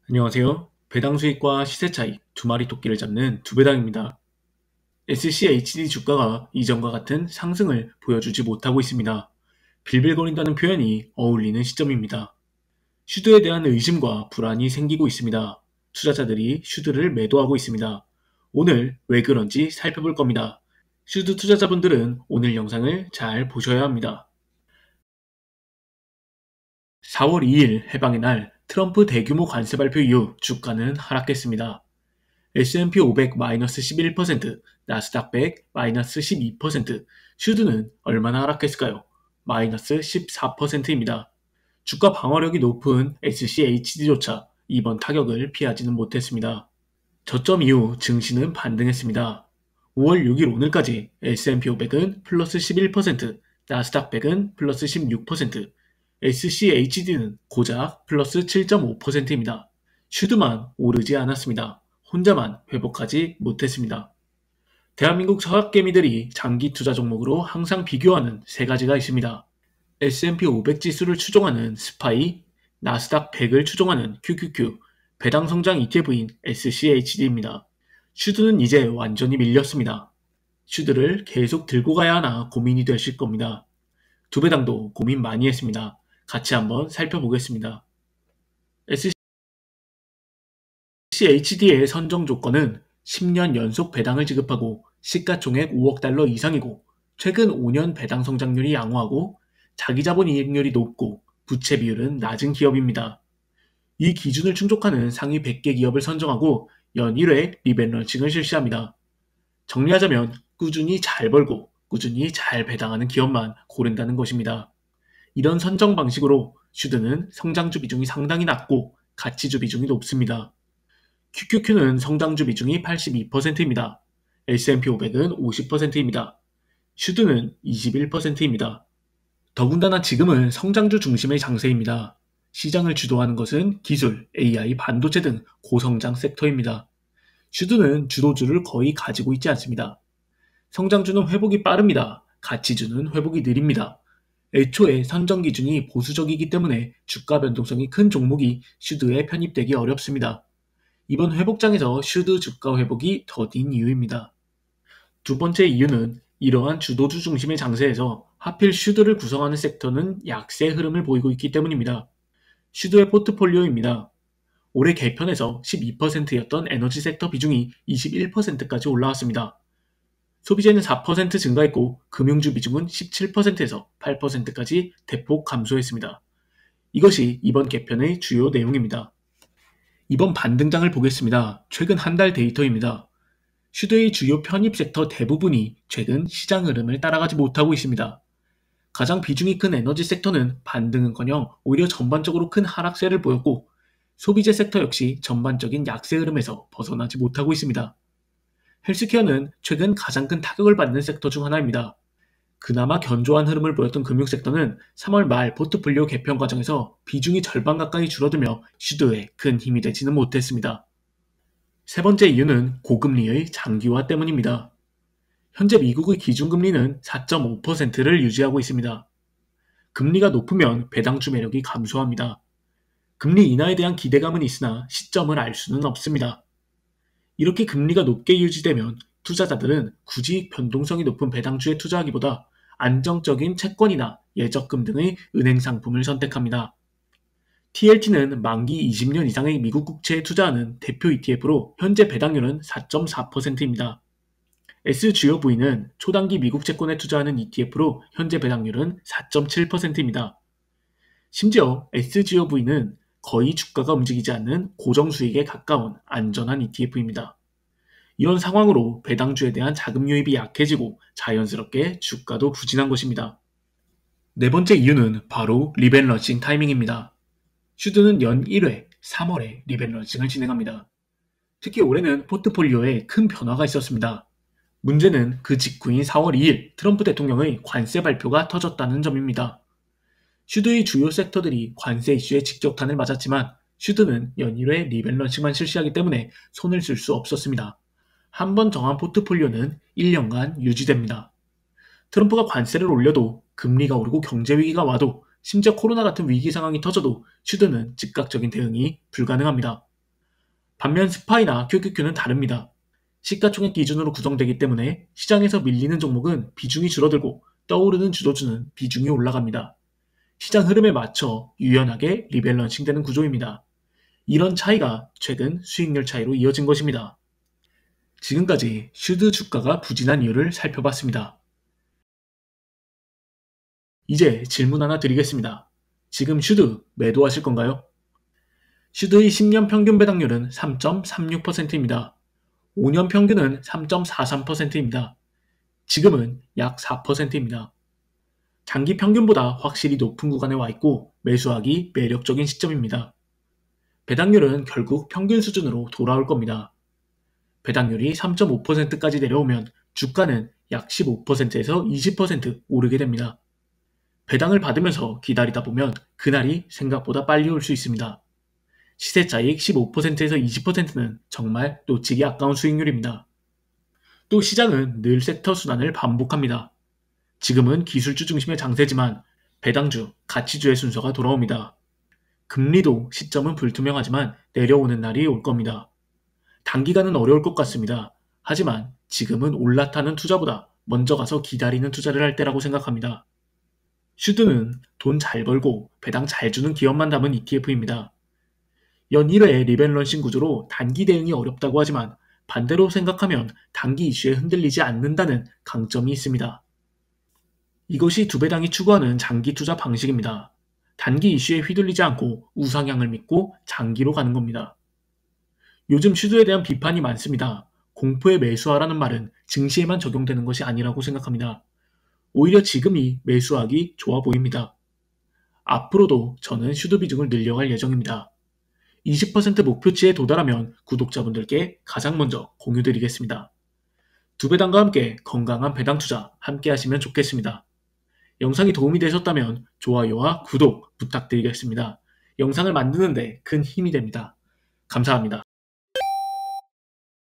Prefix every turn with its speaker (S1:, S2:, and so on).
S1: 안녕하세요. 배당 수익과 시세 차익 두 마리 토끼를 잡는 두배당입니다. SCHD 주가가 이전과 같은 상승을 보여주지 못하고 있습니다. 빌빌거린다는 표현이 어울리는 시점입니다. 슈드에 대한 의심과 불안이 생기고 있습니다. 투자자들이 슈드를 매도하고 있습니다. 오늘 왜 그런지 살펴볼 겁니다. 슈드 투자자분들은 오늘 영상을 잘 보셔야 합니다. 4월 2일 해방의 날 트럼프 대규모 관세 발표 이후 주가는 하락했습니다. S&P 500 마이너스 11%, 나스닥 100 마이너스 12%, 슈드는 얼마나 하락했을까요? 마이너스 14%입니다. 주가 방어력이 높은 SCHD조차 이번 타격을 피하지는 못했습니다. 저점 이후 증시는 반등했습니다. 5월 6일 오늘까지 S&P 500은 플러스 11%, 나스닥 100은 플러스 16%, SCHD는 고작 플러스 7.5%입니다. 슈드만 오르지 않았습니다. 혼자만 회복하지 못했습니다. 대한민국 서학개미들이 장기 투자 종목으로 항상 비교하는 세 가지가 있습니다. S&P 500 지수를 추종하는 스파이, 나스닥 100을 추종하는 QQQ, 배당 성장 ETF인 SCHD입니다. 슈드는 이제 완전히 밀렸습니다. 슈드를 계속 들고 가야 하나 고민이 되실 겁니다. 두배당도 고민 많이 했습니다. 같이 한번 살펴보겠습니다. SCHD의 선정 조건은 10년 연속 배당을 지급하고 시가총액 5억 달러 이상이고 최근 5년 배당 성장률이 양호하고 자기자본 이익률이 높고 부채 비율은 낮은 기업입니다. 이 기준을 충족하는 상위 100개 기업을 선정하고 연 1회 리밸런싱을 실시합니다. 정리하자면 꾸준히 잘 벌고 꾸준히 잘 배당하는 기업만 고른다는 것입니다. 이런 선정 방식으로 슈드는 성장주 비중이 상당히 낮고 가치주 비중이 높습니다. QQQ는 성장주 비중이 82%입니다. S&P 500은 50%입니다. 슈드는 21%입니다. 더군다나 지금은 성장주 중심의 장세입니다. 시장을 주도하는 것은 기술, AI, 반도체 등 고성장 섹터입니다. 슈드는 주도주를 거의 가지고 있지 않습니다. 성장주는 회복이 빠릅니다. 가치주는 회복이 느립니다. 애초에 선정 기준이 보수적이기 때문에 주가 변동성이 큰 종목이 슈드에 편입되기 어렵습니다. 이번 회복장에서 슈드 주가 회복이 더딘 이유입니다. 두 번째 이유는 이러한 주도주 중심의 장세에서 하필 슈드를 구성하는 섹터는 약세 흐름을 보이고 있기 때문입니다. 슈드의 포트폴리오입니다. 올해 개편에서 12%였던 에너지 섹터 비중이 21%까지 올라왔습니다. 소비재는 4% 증가했고 금융주 비중은 17%에서 8%까지 대폭 감소했습니다. 이것이 이번 개편의 주요 내용입니다. 이번 반등장을 보겠습니다. 최근 한 달 데이터입니다. 슈드의 주요 편입 섹터 대부분이 최근 시장 흐름을 따라가지 못하고 있습니다. 가장 비중이 큰 에너지 섹터는 반등은커녕 오히려 전반적으로 큰 하락세를 보였고 소비재 섹터 역시 전반적인 약세 흐름에서 벗어나지 못하고 있습니다. 헬스케어는 최근 가장 큰 타격을 받는 섹터 중 하나입니다. 그나마 견조한 흐름을 보였던 금융섹터는 3월 말 포트폴리오 개편 과정에서 비중이 절반 가까이 줄어들며 슈드에 큰 힘이 되지는 못했습니다. 세 번째 이유는 고금리의 장기화 때문입니다. 현재 미국의 기준금리는 4.5%를 유지하고 있습니다. 금리가 높으면 배당주 매력이 감소합니다. 금리 인하에 대한 기대감은 있으나 시점을 알 수는 없습니다. 이렇게 금리가 높게 유지되면 투자자들은 굳이 변동성이 높은 배당주에 투자하기보다 안정적인 채권이나 예적금 등의 은행 상품을 선택합니다. TLT는 만기 20년 이상의 미국 국채에 투자하는 대표 ETF로 현재 배당률은 4.4%입니다. SGOV는 초단기 미국 채권에 투자하는 ETF로 현재 배당률은 4.7%입니다. 심지어 SGOV는 거의 주가가 움직이지 않는 고정수익에 가까운 안전한 ETF입니다. 이런 상황으로 배당주에 대한 자금 유입이 약해지고 자연스럽게 주가도 부진한 것입니다. 네 번째 이유는 바로 리밸런싱 타이밍입니다. 슈드는 연 1회 3월에 리밸런싱을 진행합니다. 특히 올해는 포트폴리오에 큰 변화가 있었습니다. 문제는 그 직후인 4월 2일 트럼프 대통령의 관세 발표가 터졌다는 점입니다. 슈드의 주요 섹터들이 관세 이슈에 직격탄을 맞았지만 슈드는 연 1회 리밸런싱만 실시하기 때문에 손을 쓸 수 없었습니다. 한 번 정한 포트폴리오는 1년간 유지됩니다. 트럼프가 관세를 올려도 금리가 오르고 경제 위기가 와도 심지어 코로나 같은 위기 상황이 터져도 슈드는 즉각적인 대응이 불가능합니다. 반면 스파이나 QQQ는 다릅니다. 시가총액 기준으로 구성되기 때문에 시장에서 밀리는 종목은 비중이 줄어들고 떠오르는 주도주는 비중이 올라갑니다. 시장 흐름에 맞춰 유연하게 리밸런싱되는 구조입니다. 이런 차이가 최근 수익률 차이로 이어진 것입니다. 지금까지 슈드 주가가 부진한 이유를 살펴봤습니다. 이제 질문 하나 드리겠습니다. 지금 슈드 매도하실 건가요? 슈드의 10년 평균 배당률은 3.36%입니다. 5년 평균은 3.43%입니다. 지금은 약 4%입니다. 장기 평균보다 확실히 높은 구간에 와 있고 매수하기 매력적인 시점입니다. 배당률은 결국 평균 수준으로 돌아올 겁니다. 배당률이 3.5%까지 내려오면 주가는 약 15%에서 20% 오르게 됩니다. 배당을 받으면서 기다리다 보면 그날이 생각보다 빨리 올 수 있습니다. 시세 차익 15%에서 20%는 정말 놓치기 아까운 수익률입니다. 또 시장은 늘 섹터 순환을 반복합니다. 지금은 기술주 중심의 장세지만 배당주, 가치주의 순서가 돌아옵니다. 금리도 시점은 불투명하지만 내려오는 날이 올 겁니다. 단기간은 어려울 것 같습니다. 하지만 지금은 올라타는 투자보다 먼저 가서 기다리는 투자를 할 때라고 생각합니다. 슈드는 돈 잘 벌고 배당 잘 주는 기업만 담은 ETF입니다. 연 1회 리밸런싱 구조로 단기 대응이 어렵다고 하지만 반대로 생각하면 단기 이슈에 흔들리지 않는다는 강점이 있습니다. 이것이 두배당이 추구하는 장기 투자 방식입니다. 단기 이슈에 휘둘리지 않고 우상향을 믿고 장기로 가는 겁니다. 요즘 슈드에 대한 비판이 많습니다. 공포에 매수하라는 말은 증시에만 적용되는 것이 아니라고 생각합니다. 오히려 지금이 매수하기 좋아 보입니다. 앞으로도 저는 슈드 비중을 늘려갈 예정입니다. 20% 목표치에 도달하면 구독자분들께 가장 먼저 공유드리겠습니다. 두배당과 함께 건강한 배당 투자 함께 하시면 좋겠습니다. 영상이 도움이 되셨다면 좋아요와 구독 부탁드리겠습니다. 영상을 만드는데 큰 힘이 됩니다. 감사합니다.